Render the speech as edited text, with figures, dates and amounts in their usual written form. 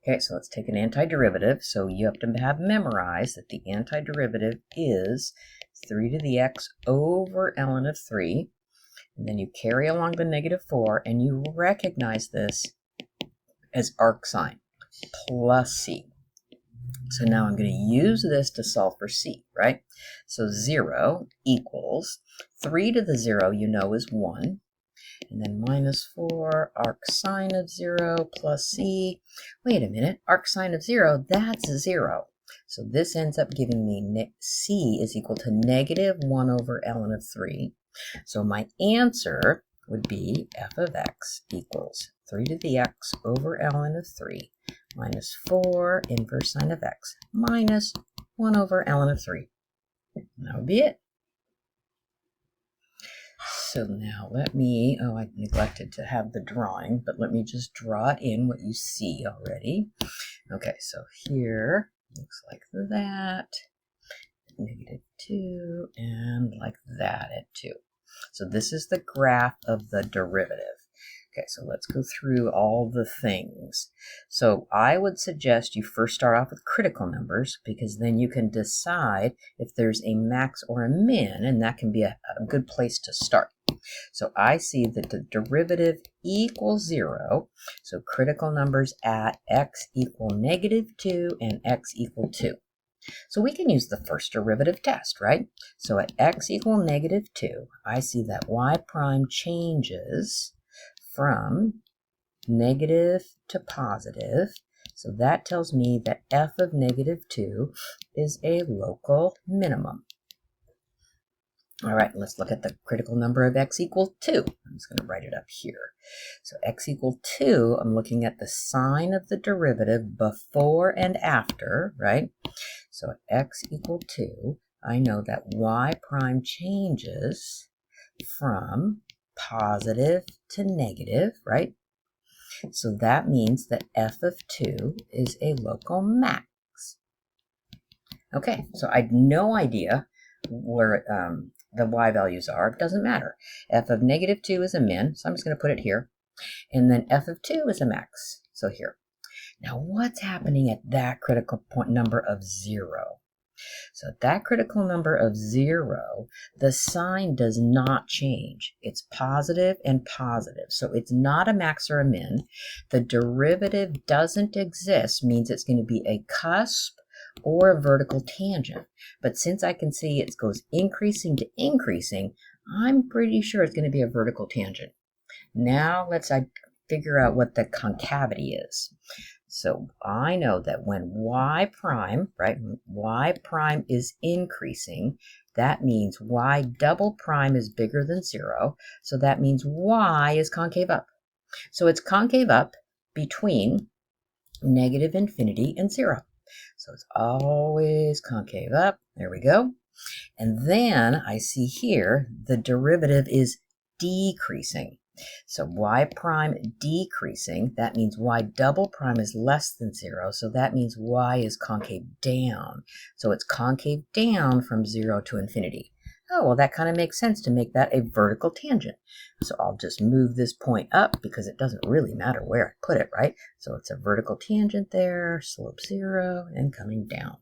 Okay, so let's take an antiderivative. So you have to have memorized that the antiderivative is 3 to the x over ln of 3. And then you carry along the -4, and you recognize this as arcsine, plus c. So now I'm going to use this to solve for c, right? So 0 equals 3 to the 0, you know, is 1. And then -4 arcsine of 0 plus c. Wait a minute, arcsine of 0, that's 0. So this ends up giving me c is equal to -1 over ln of 3. So my answer would be f of x equals 3 to the x over ln of 3 minus 4 inverse sine of x minus 1 over ln of 3. And that would be it. So now let me, I neglected to have the drawing, but let me just draw it in what you see already. Okay, so here, looks like that, -2, and like that at 2. So this is the graph of the derivative. Okay, so let's go through all the things. So I would suggest you first start off with critical numbers, because then you can decide if there's a max or a min, and that can be a good place to start. So I see that the derivative equals 0, so critical numbers at x equal -2 and x equal 2. So we can use the first derivative test, right? So at x equal -2, I see that y prime changes from negative to positive. So that tells me that f of -2 is a local minimum. All right, let's look at the critical number of x equal 2. I'm just going to write it up here. So x equal 2, I'm looking at the sign of the derivative before and after, right? So at x equal 2, I know that y prime changes from positive to negative, right? So that means that f of 2 is a local max. Okay, so I had no idea where the y values are. It doesn't matter. F of -2 is a min, so I'm just going to put it here. And then f of 2 is a max, so here. Now what's happening at that critical point number of 0? So at that critical number of 0, the sign does not change. It's positive and positive. So it's not a max or a min. The derivative doesn't exist, means it's going to be a cusp or a vertical tangent. But since I can see it goes increasing to increasing, I'm pretty sure it's going to be a vertical tangent. Now let's figure out what the concavity is. So I know that when y prime, right, y prime is increasing, that means y double prime is bigger than 0. So that means y is concave up. So it's concave up between -infinity and 0. So it's always concave up. There we go. And then I see here the derivative is decreasing. So y prime decreasing, that means y double prime is less than 0, so that means y is concave down. So it's concave down from 0 to infinity. Oh, well, that kind of makes sense to make that a vertical tangent. So I'll just move this point up because it doesn't really matter where I put it, right? So it's a vertical tangent there, slope 0, and coming down.